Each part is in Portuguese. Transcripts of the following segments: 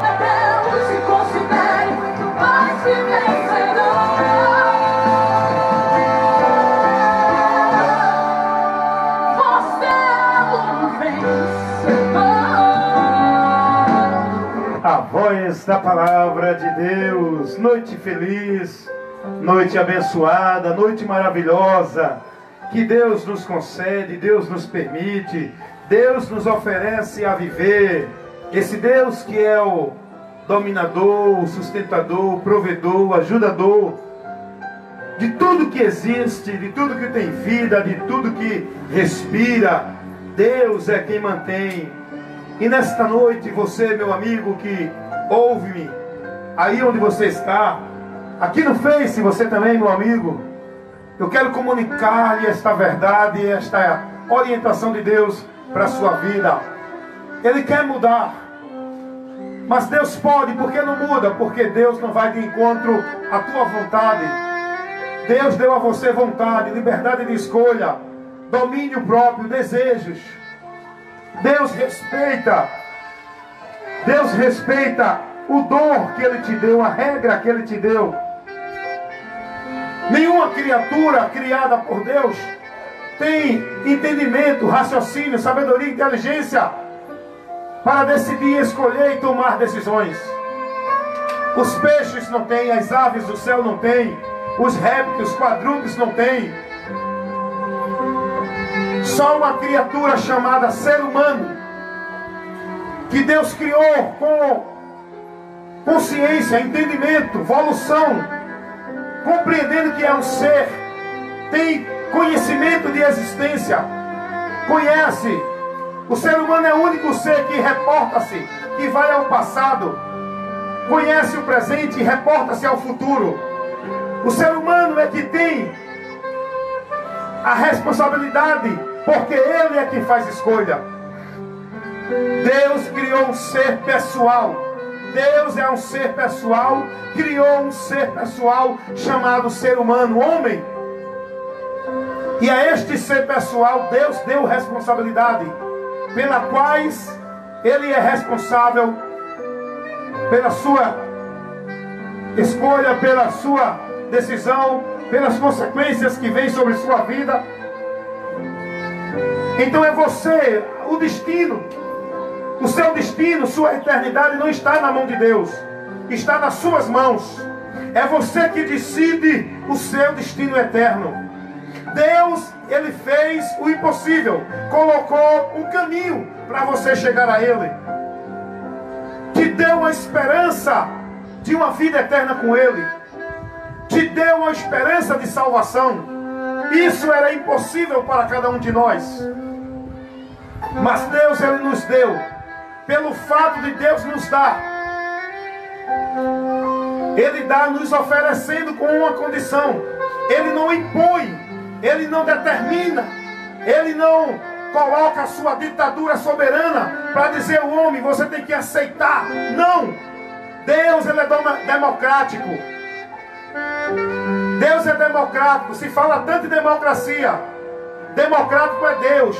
Deus se considere muito mais que vencedor. Você é um vencedor. A voz da palavra de Deus. Noite feliz, noite abençoada, noite maravilhosa, que Deus nos concede, Deus nos permite, Deus nos oferece a viver. Esse Deus que é o dominador, o sustentador, o provedor, o ajudador de tudo que existe, de tudo que tem vida, de tudo que respira. Deus é quem mantém. E nesta noite, você, meu amigo, que ouve-me, aí onde você está, aqui no Face, você também, meu amigo, eu quero comunicar-lhe esta verdade, esta orientação de Deus para a sua vida. Ele quer mudar, mas Deus pode, porque não muda? Porque Deus não vai de encontro à tua vontade. Deus deu a você vontade, liberdade de escolha, domínio próprio, desejos. Deus respeita o dom que Ele te deu, a regra que Ele te deu. Nenhuma criatura criada por Deus tem entendimento, raciocínio, sabedoria e inteligência para decidir, escolher e tomar decisões. Os peixes não têm, as aves do céu não têm, os répteis, os quadrúpedes não têm. Só uma criatura chamada ser humano, que Deus criou com consciência, entendimento, evolução, compreendendo que é um ser, tem conhecimento de existência, conhece. O ser humano é o único ser que reporta-se, que vai ao passado, conhece o presente e reporta-se ao futuro. O ser humano é que tem a responsabilidade, porque ele é quem faz escolha. Deus criou um ser pessoal. Deus é um ser pessoal, criou um ser pessoal chamado ser humano, homem. E a este ser pessoal Deus deu responsabilidade, pela quais ele é responsável pela sua escolha, pela sua decisão, pelas consequências que vêm sobre sua vida. Então é você, o destino, o seu destino, sua eternidade não está na mão de Deus, está nas suas mãos. É você que decide o seu destino eterno. Deus, Ele fez o impossível, colocou um caminho para você chegar a Ele, te deu a esperança de uma vida eterna com Ele, te deu a esperança de salvação. Isso era impossível para cada um de nós, mas Deus, Ele nos deu. Pelo fato de Deus nos dar, Ele dá nos oferecendo com uma condição. Ele não impõe, Ele não determina, Ele não coloca a sua ditadura soberana para dizer ao homem, você tem que aceitar. Não! Deus, Ele é democrático. Deus é democrático. Se fala tanto em democracia, democrático é Deus,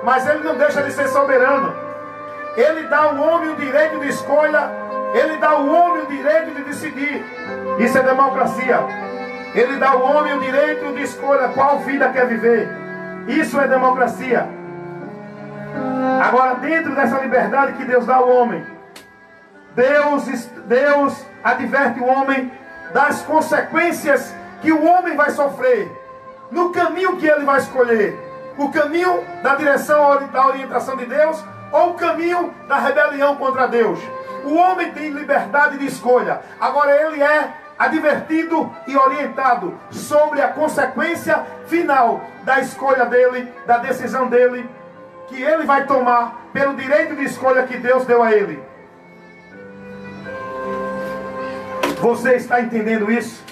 mas Ele não deixa de ser soberano. Ele dá ao homem o direito de escolha, Ele dá ao homem o direito de decidir. Isso é democracia. Ele dá ao homem o direito de escolha qual vida quer viver. Isso é democracia. Agora, dentro dessa liberdade que Deus dá ao homem, Deus adverte o homem das consequências que o homem vai sofrer no caminho que ele vai escolher. O caminho da direção, da orientação de Deus, ou o caminho da rebelião contra Deus. O homem tem liberdade de escolha. Agora ele é advertido e orientado sobre a consequência final da escolha dele, da decisão dele, que ele vai tomar pelo direito de escolha que Deus deu a ele. Você está entendendo isso?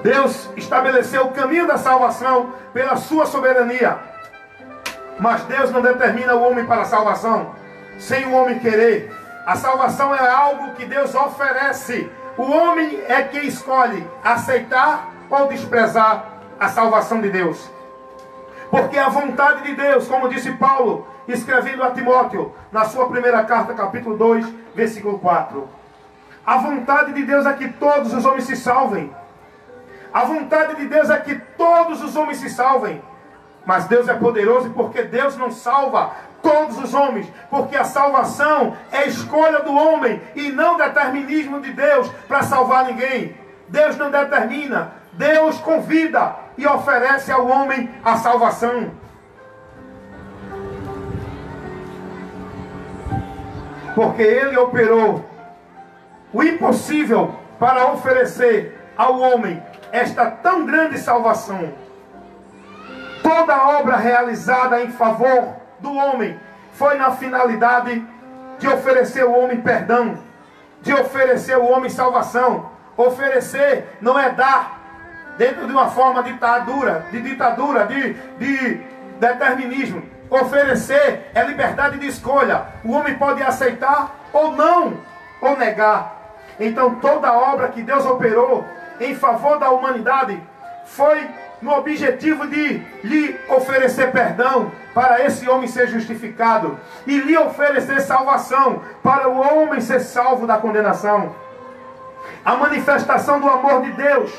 Deus estabeleceu o caminho da salvação pela sua soberania. Mas Deus não determina o homem para a salvação sem o homem querer. A salvação é algo que Deus oferece. O homem é quem escolhe aceitar ou desprezar a salvação de Deus. Porque a vontade de Deus, como disse Paulo, escrevendo a Timóteo, na sua primeira carta, capítulo 2, versículo 4. A vontade de Deus é que todos os homens se salvem. A vontade de Deus é que todos os homens se salvem. Mas Deus é poderoso, porque Deus não salva todos os homens, porque a salvação é escolha do homem e não determinismo de Deus para salvar ninguém. Deus não determina, Deus convida e oferece ao homem a salvação. Porque Ele operou o impossível para oferecer ao homem esta tão grande salvação. Toda obra realizada em favor do homem foi na finalidade de oferecer ao homem perdão, de oferecer ao homem salvação. Oferecer não é dar dentro de uma forma de ditadura, de determinismo. Oferecer é liberdade de escolha. O homem pode aceitar ou não, ou negar. Então toda obra que Deus operou em favor da humanidade foi no objetivo de lhe oferecer perdão, para esse homem ser justificado, e lhe oferecer salvação, para o homem ser salvo da condenação. A manifestação do amor de Deus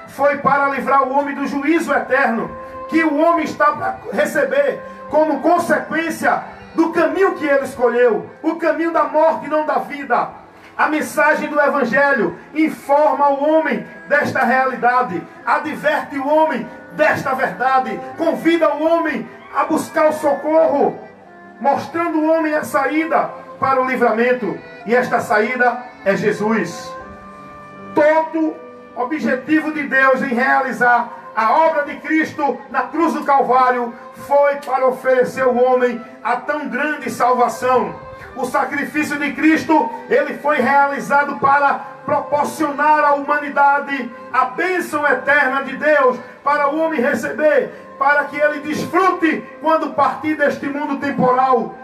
foi para livrar o homem do juízo eterno, que o homem está para receber, como consequência do caminho que ele escolheu, o caminho da morte e não da vida. A mensagem do Evangelho informa o homem desta realidade, adverte o homem desta verdade, convida o homem a buscar o socorro, mostrando o homem a saída para o livramento, e esta saída é Jesus. Todo objetivo de Deus em realizar a obra de Cristo na cruz do Calvário foi para oferecer ao homem a tão grande salvação. O sacrifício de Cristo, ele foi realizado para proporcionar à humanidade a bênção eterna de Deus, para o homem receber, para que ele desfrute quando partir deste mundo temporal.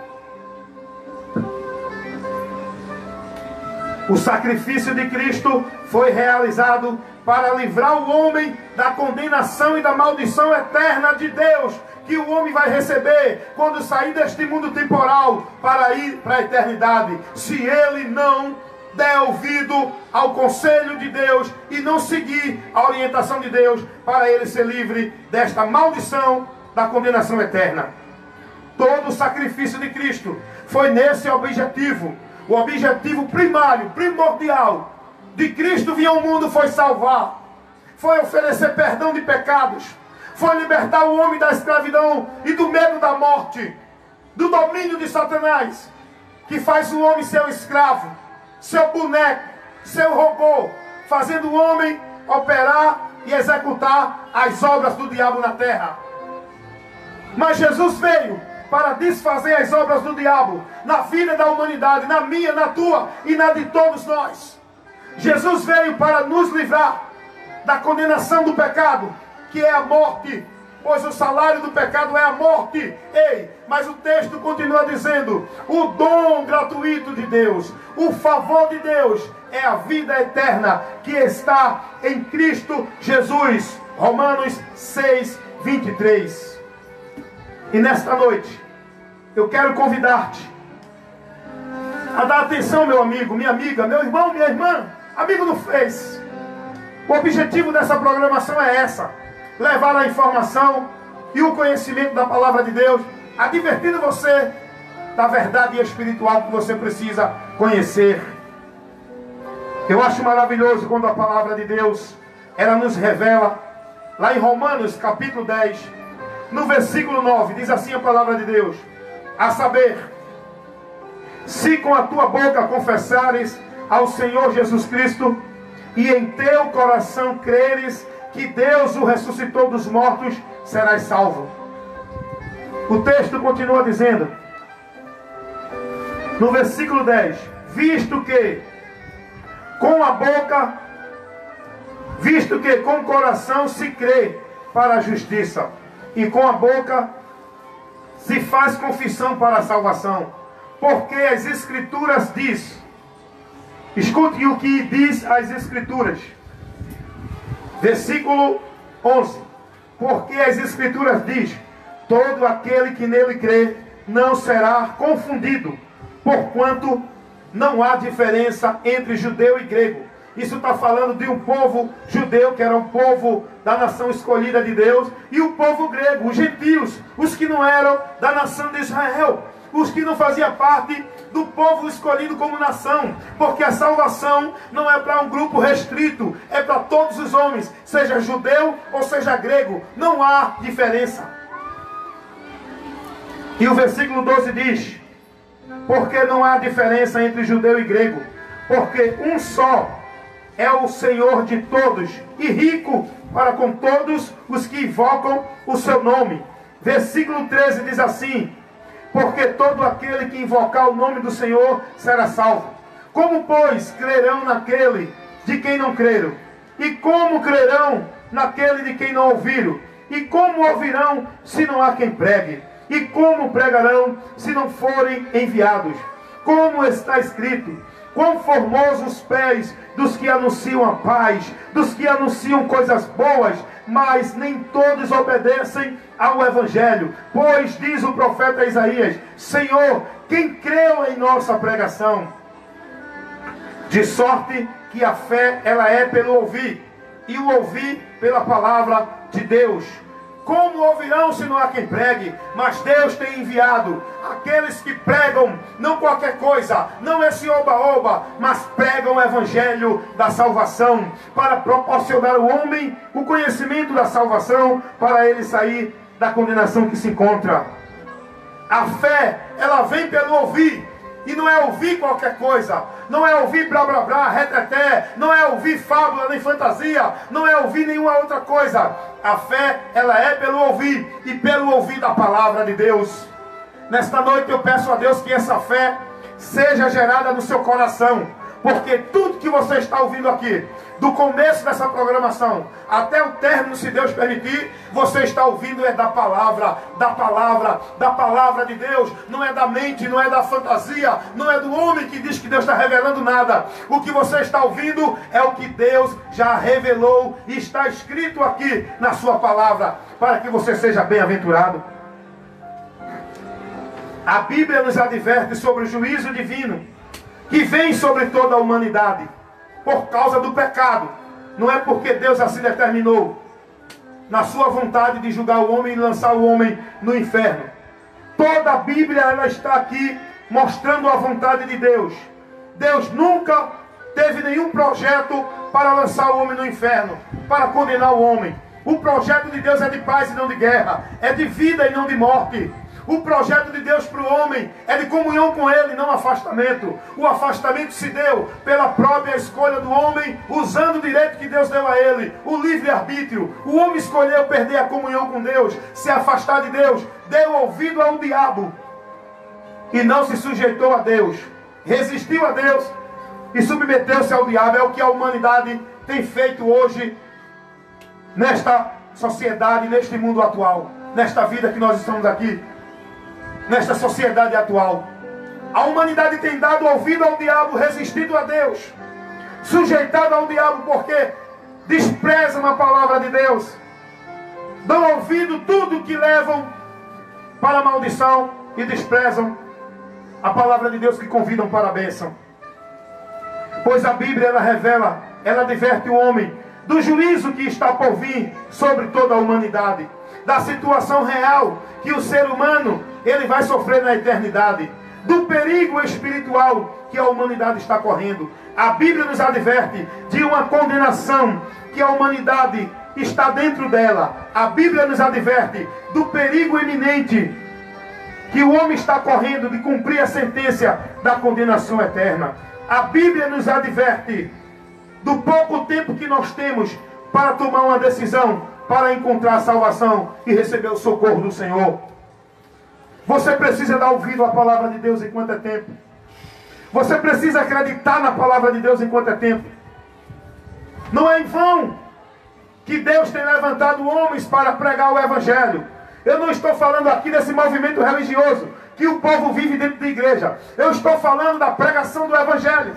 O sacrifício de Cristo foi realizado para livrar o homem da condenação e da maldição eterna de Deus, que o homem vai receber quando sair deste mundo temporal para ir para a eternidade, se ele não der ouvido ao conselho de Deus e não seguir a orientação de Deus, para ele ser livre desta maldição da condenação eterna. Todo o sacrifício de Cristo foi nesse objetivo. O objetivo primário, primordial de Cristo vir ao mundo foi salvar, foi oferecer perdão de pecados, foi libertar o homem da escravidão e do medo da morte, do domínio de Satanás, que faz o homem seu escravo, seu boneco, seu robô, fazendo o homem operar e executar as obras do diabo na terra. Mas Jesus veio para desfazer as obras do diabo na vida da humanidade, na minha, na tua e na de todos nós. Jesus veio para nos livrar da condenação do pecado, que é a morte, pois o salário do pecado é a morte. Ei, mas o texto continua dizendo: o dom gratuito de Deus, o favor de Deus é a vida eterna que está em Cristo Jesus. Romanos 6, 23. E nesta noite eu quero convidar-te a dar atenção, meu amigo, minha amiga, meu irmão, minha irmã, amigo do Face. O objetivo dessa programação é essa: levar a informação e o conhecimento da palavra de Deus, advertindo você da verdade espiritual que você precisa conhecer. Eu acho maravilhoso quando a palavra de Deus, ela nos revela, lá em Romanos capítulo 10, no versículo 9, diz assim a palavra de Deus: a saber, se com a tua boca confessares ao Senhor Jesus Cristo, e em teu coração creres que Deus o ressuscitou dos mortos, serás salvo. O texto continua dizendo, no versículo 10, visto que com o coração se crê para a justiça, e com a boca se faz confissão para a salvação. Porque as Escrituras diz, escute o que diz as Escrituras, versículo 11, porque as Escrituras diz, todo aquele que nele crê não será confundido, porquanto não há diferença entre judeu e grego. Isso está falando de um povo judeu, que era um povo da nação escolhida de Deus, e o povo grego, os gentios, os que não eram da nação de Israel, os que não faziam parte do povo escolhido como nação, porque a salvação não é para um grupo restrito, é para todos os homens, seja judeu ou seja grego, não há diferença. E o versículo 12 diz: porque não há diferença entre judeu e grego, porque um só é o Senhor de todos, e rico para com todos os que invocam o seu nome. Versículo 13 diz assim: porque todo aquele que invocar o nome do Senhor será salvo. Como, pois, crerão naquele de quem não creram? E como crerão naquele de quem não ouviram? E como ouvirão se não há quem pregue? E como pregarão se não forem enviados? Como está escrito: quão formosos os pés dos que anunciam a paz, dos que anunciam coisas boas, mas nem todos obedecem ao Evangelho. Pois diz o profeta Isaías: Senhor, quem creu em nossa pregação? De sorte que a fé, ela é pelo ouvir, e o ouvir pela palavra de Deus. Como ouvirão se não há quem pregue? Mas Deus tem enviado aqueles que pregam, não qualquer coisa, não esse oba-oba, mas pregam o evangelho da salvação, para proporcionar ao homem o conhecimento da salvação, para ele sair da condenação que se encontra. A fé, ela vem pelo ouvir, e não é ouvir qualquer coisa, não é ouvir blá blá blá, reteté, não é ouvir fábula nem fantasia, não é ouvir nenhuma outra coisa. A fé, ela é pelo ouvir, e pelo ouvir da palavra de Deus. Nesta noite eu peço a Deus que essa fé seja gerada no seu coração, porque tudo que você está ouvindo aqui, do começo dessa programação até o término, se Deus permitir, você está ouvindo é da palavra, da palavra, da palavra de Deus. Não é da mente, não é da fantasia, não é do homem que diz que Deus está revelando nada. O que você está ouvindo é o que Deus já revelou e está escrito aqui na sua palavra, para que você seja bem-aventurado. A Bíblia nos adverte sobre o juízo divino que vem sobre toda a humanidade por causa do pecado. Não é porque Deus assim determinou, na sua vontade de julgar o homem e lançar o homem no inferno. Toda a Bíblia, ela está aqui mostrando a vontade de Deus. Deus nunca teve nenhum projeto para lançar o homem no inferno, para condenar o homem. O projeto de Deus é de paz e não de guerra, é de vida e não de morte. O projeto de Deus para o homem é de comunhão com Ele, não afastamento. O afastamento se deu pela própria escolha do homem, usando o direito que Deus deu a ele, o livre-arbítrio. O homem escolheu perder a comunhão com Deus, se afastar de Deus, deu ouvido ao diabo e não se sujeitou a Deus. Resistiu a Deus e submeteu-se ao diabo. É o que a humanidade tem feito hoje nesta sociedade, neste mundo atual, nesta vida que nós estamos aqui. Nesta sociedade atual, a humanidade tem dado ouvido ao diabo, resistido a Deus, sujeitado ao diabo, porque desprezam a palavra de Deus, dão ouvido tudo que levam para a maldição e desprezam a palavra de Deus que convidam para a bênção. Pois a Bíblia, ela revela, ela adverte o homem do juízo que está por vir sobre toda a humanidade, da situação real que o ser humano ele vai sofrer na eternidade, do perigo espiritual que a humanidade está correndo. A Bíblia nos adverte de uma condenação que a humanidade está dentro dela. A Bíblia nos adverte do perigo iminente que o homem está correndo de cumprir a sentença da condenação eterna. A Bíblia nos adverte do pouco tempo que nós temos para tomar uma decisão, para encontrar a salvação e receber o socorro do Senhor. Você precisa dar ouvido à palavra de Deus enquanto é tempo. Você precisa acreditar na palavra de Deus enquanto é tempo. Não é em vão que Deus tem levantado homens para pregar o Evangelho. Eu não estou falando aqui desse movimento religioso que o povo vive dentro da igreja. Eu estou falando da pregação do Evangelho.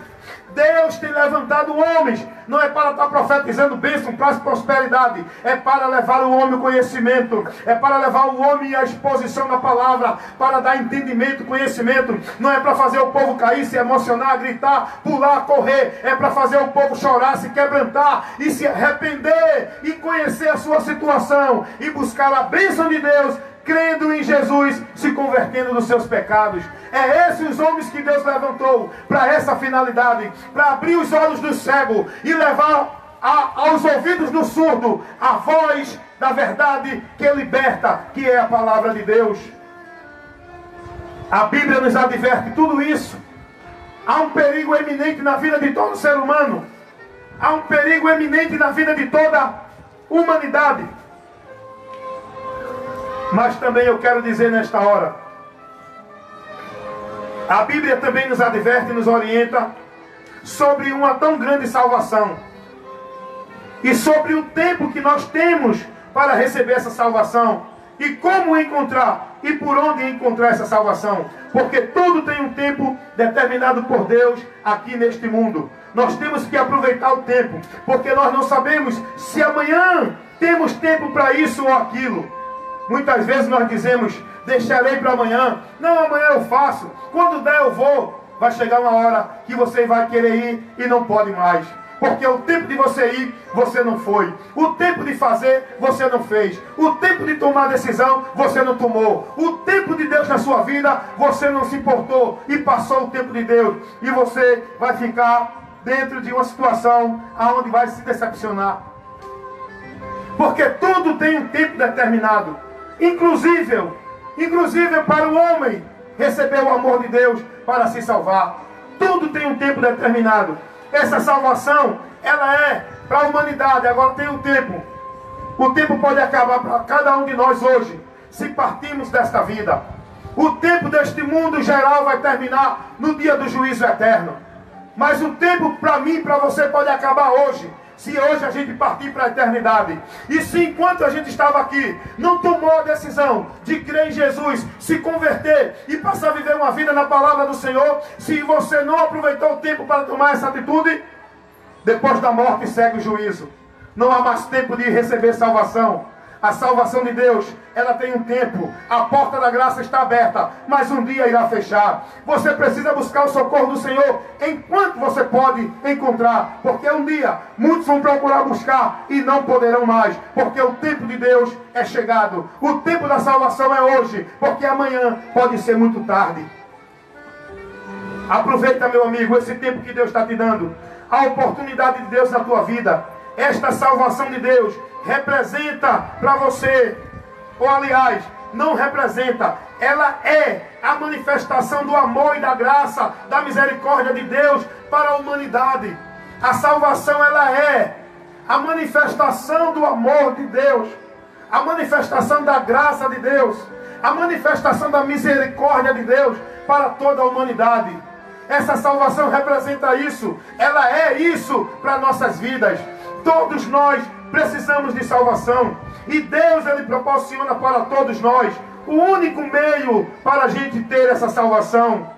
Deus tem levantado homens, não é para estar profetizando bênção, para prosperidade, é para levar o homem ao conhecimento, é para levar o homem à exposição da palavra, para dar entendimento, conhecimento. Não é para fazer o povo cair, se emocionar, gritar, pular, correr, é para fazer o povo chorar, se quebrantar e se arrepender e conhecer a sua situação e buscar a bênção de Deus, crendo em Jesus, se convertendo dos seus pecados. É esses os homens que Deus levantou para essa finalidade, para abrir os olhos do cego e levar aos ouvidos do surdo a voz da verdade que liberta, que é a palavra de Deus. A Bíblia nos adverte tudo isso. Há um perigo eminente na vida de todo ser humano. Há um perigo eminente na vida de toda a humanidade. Mas também eu quero dizer nesta hora, a Bíblia também nos adverte e nos orienta sobre uma tão grande salvação. E sobre o tempo que nós temos para receber essa salvação. E como encontrar e por onde encontrar essa salvação. Porque tudo tem um tempo determinado por Deus aqui neste mundo. Nós temos que aproveitar o tempo. Porque nós não sabemos se amanhã temos tempo para isso ou aquilo. Muitas vezes nós dizemos, deixarei para amanhã. Não, amanhã eu faço. Quando der eu vou. Vai chegar uma hora que você vai querer ir e não pode mais. Porque o tempo de você ir, você não foi. O tempo de fazer, você não fez. O tempo de tomar decisão, você não tomou. O tempo de Deus na sua vida, você não se importou. E passou o tempo de Deus. E você vai ficar dentro de uma situação onde vai se decepcionar. Porque tudo tem um tempo determinado. Inclusive para o homem receber o amor de Deus para se salvar. Tudo tem um tempo determinado. Essa salvação, ela é para a humanidade. Agora tem um tempo. O tempo pode acabar para cada um de nós hoje, se partirmos desta vida. O tempo deste mundo geral vai terminar no dia do juízo eterno. Mas o tempo para mim e para você pode acabar hoje, se hoje a gente partir para a eternidade. E se enquanto a gente estava aqui, não tomou a decisão de crer em Jesus, se converter e passar a viver uma vida na palavra do Senhor, se você não aproveitou o tempo para tomar essa atitude, depois da morte segue o juízo. Não há mais tempo de receber salvação. A salvação de Deus, ela tem um tempo. A porta da graça está aberta, mas um dia irá fechar. Você precisa buscar o socorro do Senhor enquanto você pode encontrar. Porque um dia muitos vão procurar buscar e não poderão mais. Porque o tempo de Deus é chegado. O tempo da salvação é hoje. Porque amanhã pode ser muito tarde. Aproveita, meu amigo, esse tempo que Deus está te dando. A oportunidade de Deus na tua vida. Esta salvação de Deus representa para você, ou aliás, não representa, ela é a manifestação do amor e da graça, da misericórdia de Deus para a humanidade. A salvação, ela é a manifestação do amor de Deus, a manifestação da graça de Deus, a manifestação da misericórdia de Deus para toda a humanidade. Essa salvação representa isso, ela é isso para nossas vidas. Todos nós precisamos de salvação. E Deus, Ele proporciona para todos nós o único meio para a gente ter essa salvação.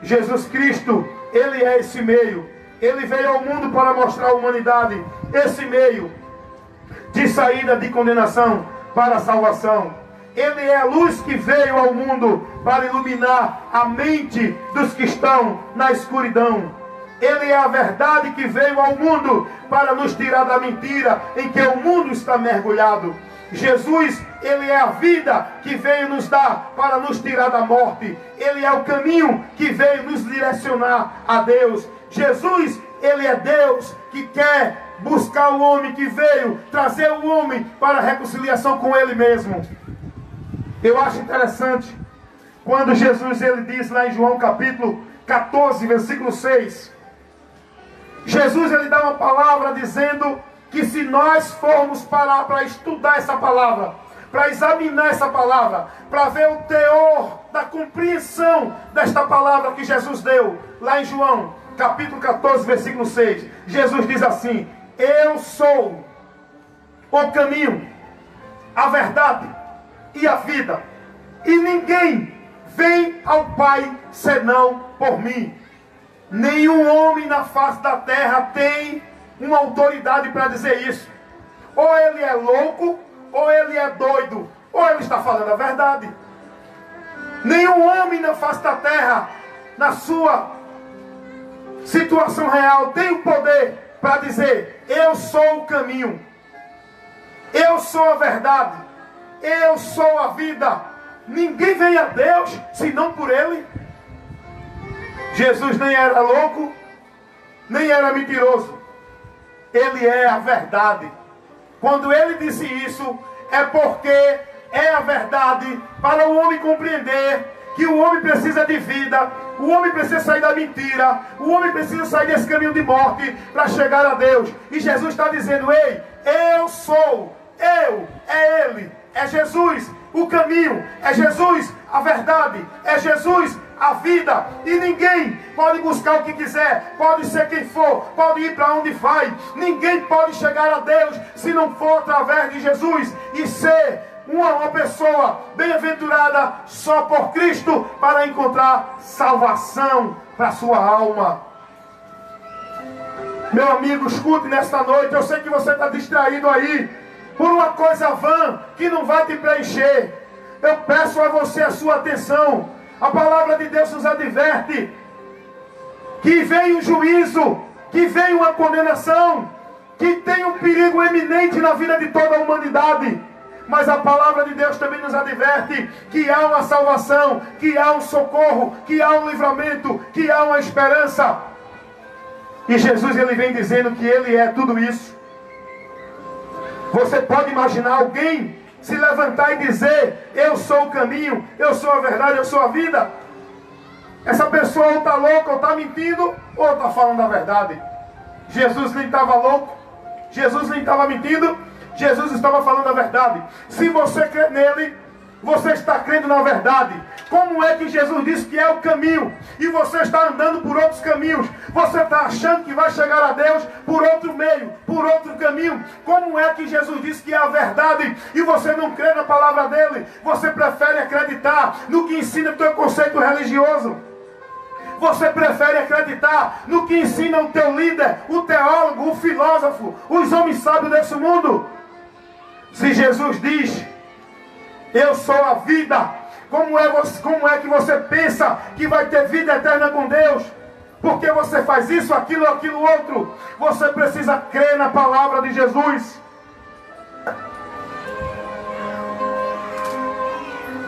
Jesus Cristo, Ele é esse meio. Ele veio ao mundo para mostrar à humanidade esse meio de saída de condenação para a salvação. Ele é a luz que veio ao mundo para iluminar a mente dos que estão na escuridão. Ele é a verdade que veio ao mundo para nos tirar da mentira em que o mundo está mergulhado. Jesus, Ele é a vida que veio nos dar para nos tirar da morte. Ele é o caminho que veio nos direcionar a Deus. Jesus, Ele é Deus que quer buscar o homem, que veio trazer o homem para a reconciliação com Ele mesmo. Eu acho interessante quando Jesus, Ele diz lá em João capítulo 14, versículo 6... Jesus, Ele dá uma palavra dizendo que se nós formos parar para estudar essa palavra, para examinar essa palavra, para ver o teor da compreensão desta palavra que Jesus deu, lá em João, capítulo 14, versículo 6, Jesus diz assim: eu sou o caminho, a verdade e a vida, e ninguém vem ao Pai senão por mim. Nenhum homem na face da terra tem uma autoridade para dizer isso. Ou ele é louco, ou ele é doido, ou ele está falando a verdade. Nenhum homem na face da terra, na sua situação real, tem o poder para dizer: eu sou o caminho, eu sou a verdade, eu sou a vida. Ninguém vem a Deus senão por Ele. Jesus nem era louco, nem era mentiroso. Ele é a verdade. Quando Ele disse isso, é porque é a verdade para o homem compreender que o homem precisa de vida, o homem precisa sair da mentira, o homem precisa sair desse caminho de morte para chegar a Deus. E Jesus está dizendo: ei, eu sou, é Ele, é Jesus o caminho, é Jesus a verdade, é Jesus a vida. E ninguém pode buscar o que quiser, pode ser quem for, pode ir para onde vai. Ninguém pode chegar a Deus se não for através de Jesus e ser uma pessoa bem-aventurada só por Cristo para encontrar salvação para a sua alma. Meu amigo, escute nesta noite. Eu sei que você está distraído aí por uma coisa vã que não vai te preencher. Eu peço a você a sua atenção. A palavra de Deus nos adverte que vem um juízo, que vem uma condenação, que tem um perigo eminente na vida de toda a humanidade. Mas a palavra de Deus também nos adverte que há uma salvação, que há um socorro, que há um livramento, que há uma esperança. E Jesus, ele vem dizendo que Ele é tudo isso. Você pode imaginar alguém se levantar e dizer: eu sou o caminho, eu sou a verdade, eu sou a vida? Essa pessoa ou está louca, ou está mentindo, ou está falando a verdade. Jesus nem estava louco, Jesus nem estava mentindo, Jesus estava falando a verdade. Se você crê nele, você está crendo na verdade. Como é que Jesus disse que é o caminho e você está andando por outros caminhos? Você está achando que vai chegar a Deus por outro meio, por outro caminho? Como é que Jesus disse que é a verdade e você não crê na palavra dele? Você prefere acreditar no que ensina o teu conceito religioso? Você prefere acreditar no que ensina o teu líder, o teólogo, o filósofo, os homens sábios desse mundo? Se Jesus diz: eu sou a vida, como é que você pensa que vai ter vida eterna com Deus? Porque você faz isso, aquilo outro. Você precisa crer na palavra de Jesus.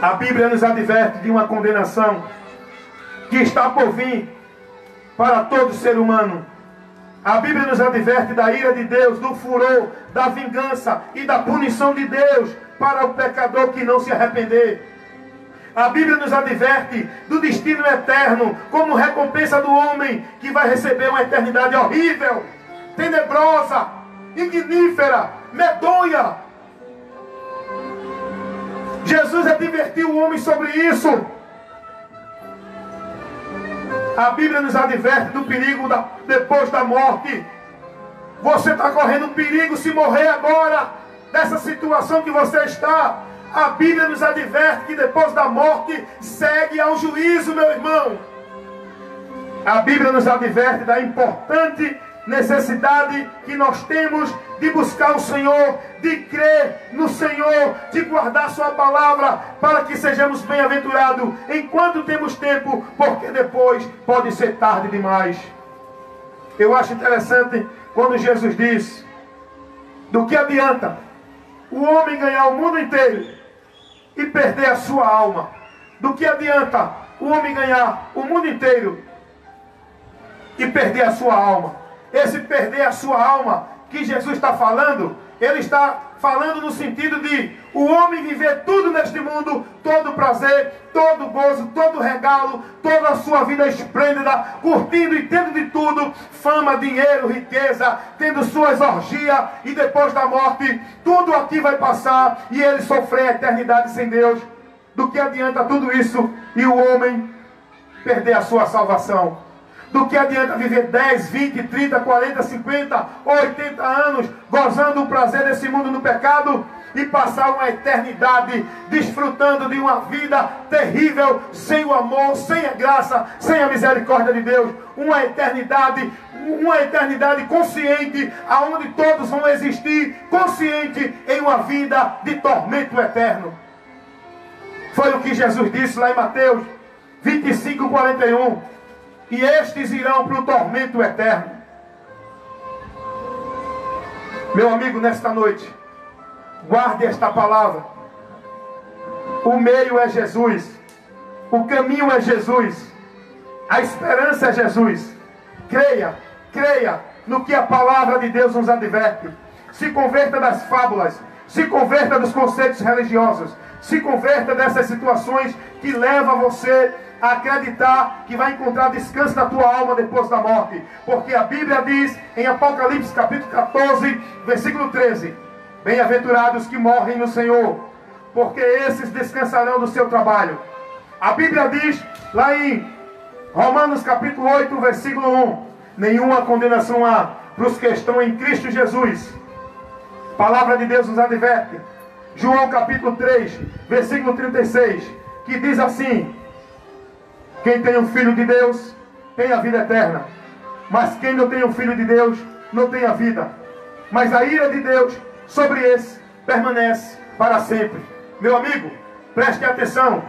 A Bíblia nos adverte de uma condenação que está por vir para todo ser humano. A Bíblia nos adverte da ira de Deus, do furor, da vingança e da punição de Deus para o pecador que não se arrepender. A Bíblia nos adverte do destino eterno como recompensa do homem que vai receber uma eternidade horrível, tenebrosa, ignífera, medonha. Jesus advertiu o homem sobre isso. A Bíblia nos adverte do perigo depois da morte. Você está correndo perigo se morrer agora, nessa situação que você está. A Bíblia nos adverte que depois da morte segue ao juízo, meu irmão. A Bíblia nos adverte da importante necessidade que nós temos de buscar o Senhor, de crer no Senhor, de guardar sua palavra, para que sejamos bem-aventurados enquanto temos tempo, porque depois pode ser tarde demais. Eu acho interessante quando Jesus diz: do que adianta o homem ganhar o mundo inteiro e perder a sua alma? Do que adianta o homem ganhar o mundo inteiro e perder a sua alma? Esse perder a sua alma que Jesus está falando, ele está falando no sentido de o homem viver tudo neste mundo, todo prazer, todo gozo, todo regalo, toda a sua vida esplêndida, curtindo e tendo de tudo, fama, dinheiro, riqueza, tendo suas orgias, e depois da morte, tudo aqui vai passar e ele sofrer a eternidade sem Deus. Do que adianta tudo isso e o homem perder a sua salvação? Do que adianta viver 10, 20, 30, 40, 50, 80 anos gozando o prazer desse mundo no pecado e passar uma eternidade desfrutando de uma vida terrível, sem o amor, sem a graça, sem a misericórdia de Deus. Uma eternidade consciente, aonde todos vão existir consciente em uma vida de tormento eterno. Foi o que Jesus disse lá em Mateus 25:41. E estes irão para o tormento eterno. Meu amigo, nesta noite, guarde esta palavra. O meio é Jesus, o caminho é Jesus, a esperança é Jesus. Creia no que a palavra de Deus nos adverte. Se converta das fábulas, se converta dos conceitos religiosos, se converta dessas situações que levam você a acreditar que vai encontrar descanso na tua alma depois da morte. Porque a Bíblia diz em Apocalipse capítulo 14, versículo 13: bem-aventurados que morrem no Senhor, porque esses descansarão do seu trabalho. A Bíblia diz lá em Romanos capítulo 8, versículo 1: nenhuma condenação há para os que estão em Cristo Jesus. A palavra de Deus nos adverte. João capítulo 3, versículo 36, que diz assim: quem tem o Filho de Deus tem a vida eterna, mas quem não tem o Filho de Deus não tem a vida. Mas a ira de Deus sobre esse permanece para sempre. Meu amigo, preste atenção.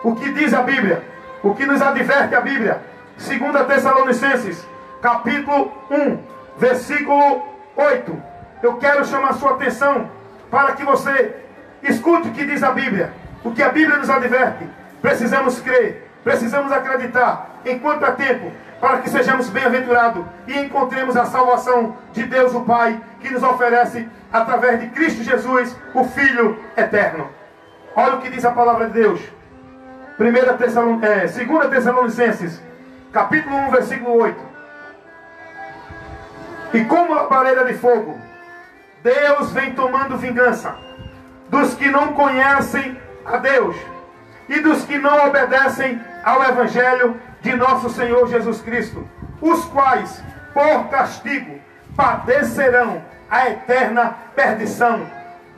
O que diz a Bíblia, o que nos adverte a Bíblia. 2 Tessalonicenses capítulo 1, versículo 8. Eu quero chamar a sua atenção para que você escute o que diz a Bíblia, o que a Bíblia nos adverte. Precisamos crer, precisamos acreditar, enquanto é tempo, para que sejamos bem-aventurados e encontremos a salvação de Deus o Pai, que nos oferece através de Cristo Jesus, o Filho eterno. Olha o que diz a palavra de Deus. 2 Tessalonicenses capítulo 1, versículo 8. E como labareda de fogo, Deus vem tomando vingança dos que não conhecem a Deus e dos que não obedecem ao Evangelho de nosso Senhor Jesus Cristo, os quais, por castigo, padecerão a eterna perdição.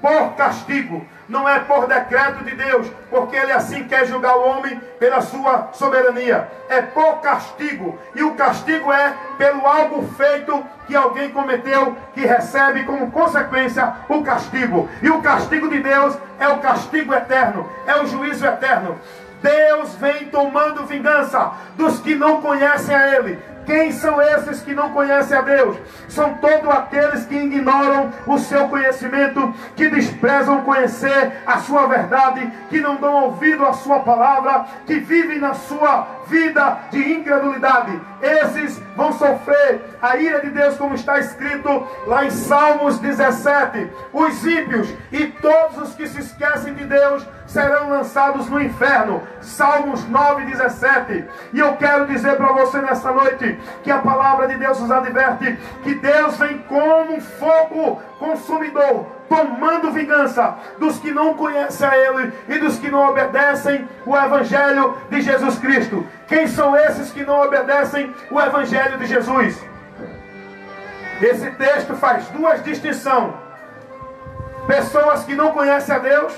Por castigo, não é por decreto de Deus, porque Ele assim quer julgar o homem pela sua soberania. É por castigo, e o castigo é pelo algo feito que alguém cometeu, que recebe como consequência o castigo. E o castigo de Deus é o castigo eterno, é o juízo eterno. Deus vem tomando vingança dos que não conhecem a Ele. Quem são esses que não conhecem a Deus? São todos aqueles que ignoram o seu conhecimento, que desprezam conhecer a sua verdade, que não dão ouvido à sua palavra, que vivem na sua vida de incredulidade. Esses vão sofrer a ira de Deus, como está escrito lá em Salmos 17. Os ímpios e todos os que se esquecem de Deus serão lançados no inferno. Salmos 9:17. E eu quero dizer para você nesta noite que a palavra de Deus nos adverte que Deus vem como um fogo consumidor, tomando vingança dos que não conhecem a Ele e dos que não obedecem o Evangelho de Jesus Cristo. Quem são esses que não obedecem o Evangelho de Jesus? Esse texto faz duas distinções: pessoas que não conhecem a Deus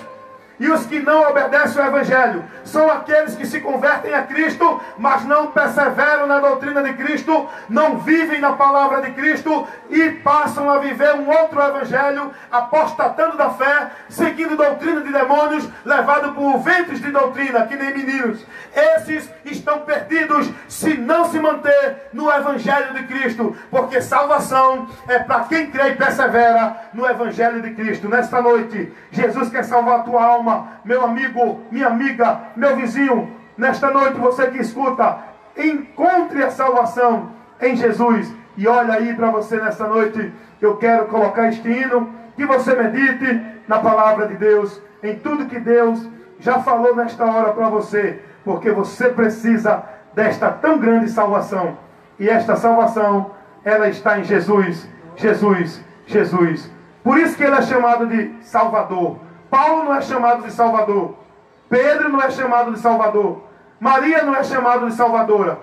e os que não obedecem ao Evangelho. São aqueles que se convertem a Cristo, mas não perseveram na doutrina de Cristo, não vivem na palavra de Cristo e passam a viver um outro Evangelho, apostatando da fé, seguindo doutrina de demônios, levado por ventos de doutrina, que nem meninos. Esses estão perdidos se não se manter no Evangelho de Cristo, porque salvação é para quem crê e persevera no Evangelho de Cristo. Nesta noite, Jesus quer salvar a tua alma. Meu amigo, minha amiga, meu vizinho, nesta noite você que escuta, encontre a salvação em Jesus. E olha aí para você nesta noite, eu quero colocar este hino, que você medite na palavra de Deus, em tudo que Deus já falou nesta hora para você, porque você precisa desta tão grande salvação. E esta salvação, ela está em Jesus, Jesus, Jesus. Por isso que ele é chamado de Salvador. Paulo não é chamado de Salvador. Pedro não é chamado de Salvador. Maria não é chamada de Salvadora.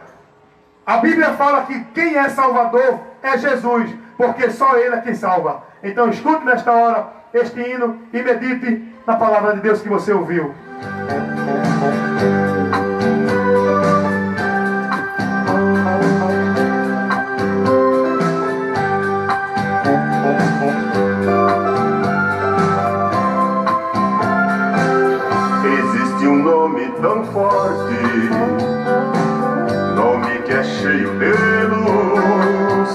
A Bíblia fala que quem é Salvador é Jesus, porque só Ele é quem salva. Então escute nesta hora este hino e medite na palavra de Deus que você ouviu. Existe um nome tão forte, nome que é cheio de luz,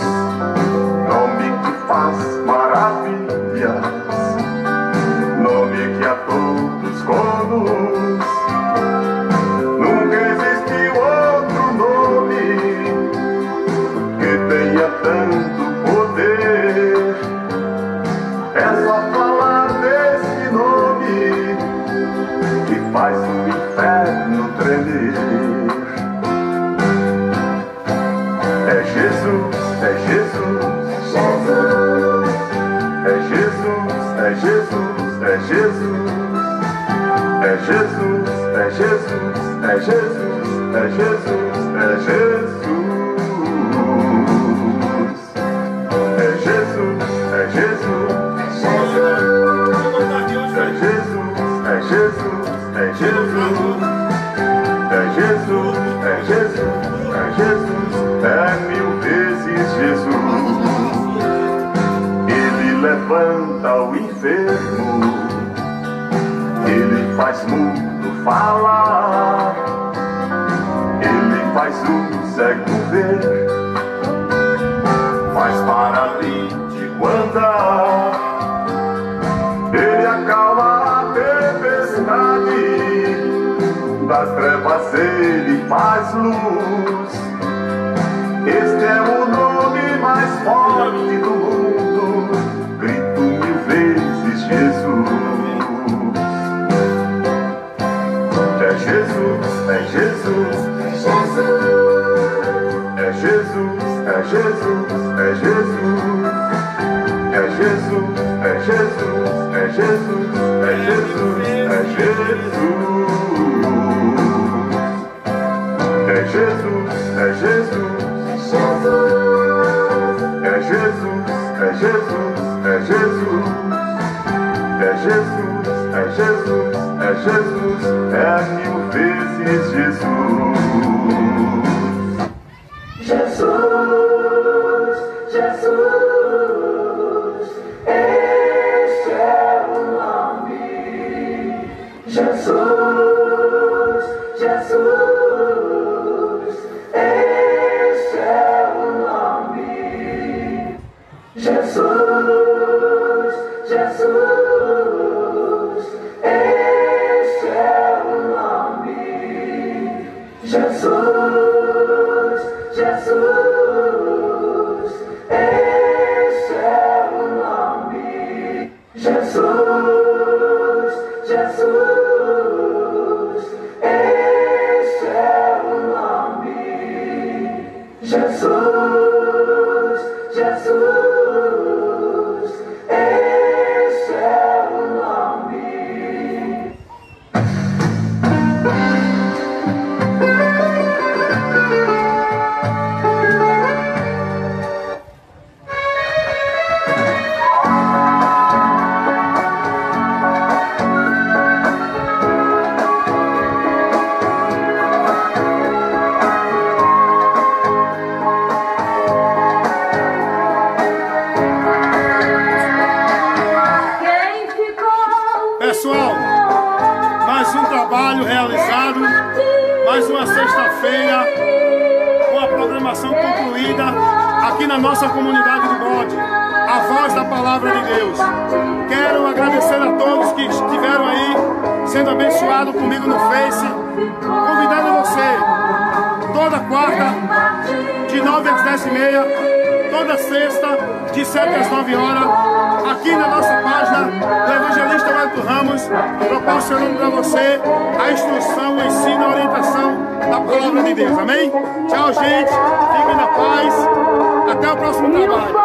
nome que faz maravilhas, nome que a todos conduz. Nunca existiu outro nome que tenha tanto poder. É só falar desse nome que faz o inferno tremer. É Jesus, é Jesus, Jesus. É Jesus, é Jesus, é Jesus. É Jesus, é Jesus, é Jesus, é Jesus, é Jesus. É Jesus, é Jesus, é Jesus, é Jesus, é Jesus. É Jesus, é Jesus, é Jesus, é mil vezes Jesus. Ele levanta o enfermo, ele faz mudo falar, ele faz o cego ver, faz paralítico andar, ele acalma a tempestade, das trevas ele faz luz. Este é o nome mais forte do mundo, grito mil vezes Jesus. É Jesus, é Jesus, é Jesus, é Jesus, é Jesus. É Jesus, é Jesus, é Jesus, é Jesus, é Jesus. É Jesus, é Jesus, é Jesus, é Jesus, é Jesus. É Jesus, é Jesus, é Jesus, é mil vezes Jesus. Jesus, Jesus, este é o nome. Jesus, Jesus, este é o nome. Jesus, Jesus, este é o nome. Jesus, Jesus, este é o nome. Jesus, Jesus, este é o nome. Jesus, Jesus, este é o nome. Pessoal, mais um trabalho realizado, mais uma sexta-feira com a programação concluída aqui na nossa comunidade do Bode, a voz da palavra de Deus. Quero agradecer a todos que estiveram aí sendo abençoados comigo no Face, convidando você toda quarta de 9 às 10h30, toda sexta de 7 às 9 horas, aqui na nossa página do Evangelista Wellington Ramos, proporcionando para você a instrução, o ensino, a orientação da palavra de Deus. Amém? Tchau, gente. Fiquem na paz. Até o próximo trabalho.